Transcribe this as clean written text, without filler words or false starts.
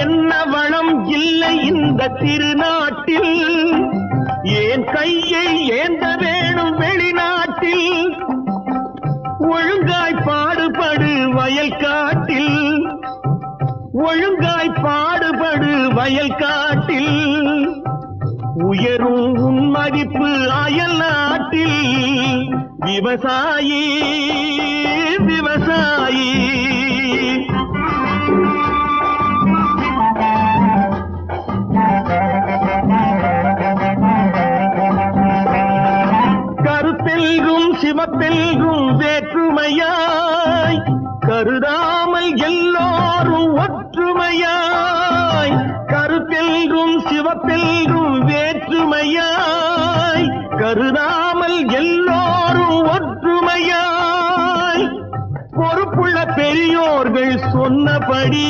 என்ன வளம் இல்லை இந்த திருநாட்டில், ஏன் கையை ஏந்த வேணும் வெளிநாட்டில். ஒழுங்காய் பாடுபடு வயல் காட்டில், ஒழுங்காய் பாடுபடு வயல் காட்டில். உயரும் உன் மதிப்பு அயல் நாட்டில். விவசாயி விவசாயி கருத்தெல்கும் சிவப்பெல்கும் வேற்றுமையாய் கருதாமல் எல்லோரும் ஒற்றுமையாய். கருத்தெல்கும் சிவப்பெல்கும் வேற்றுமையாய் கருதாமல் எல்லோரும் ஒற்றுமையாய். பொறுப்புள்ள பெரியோர்கள் சொன்னபடி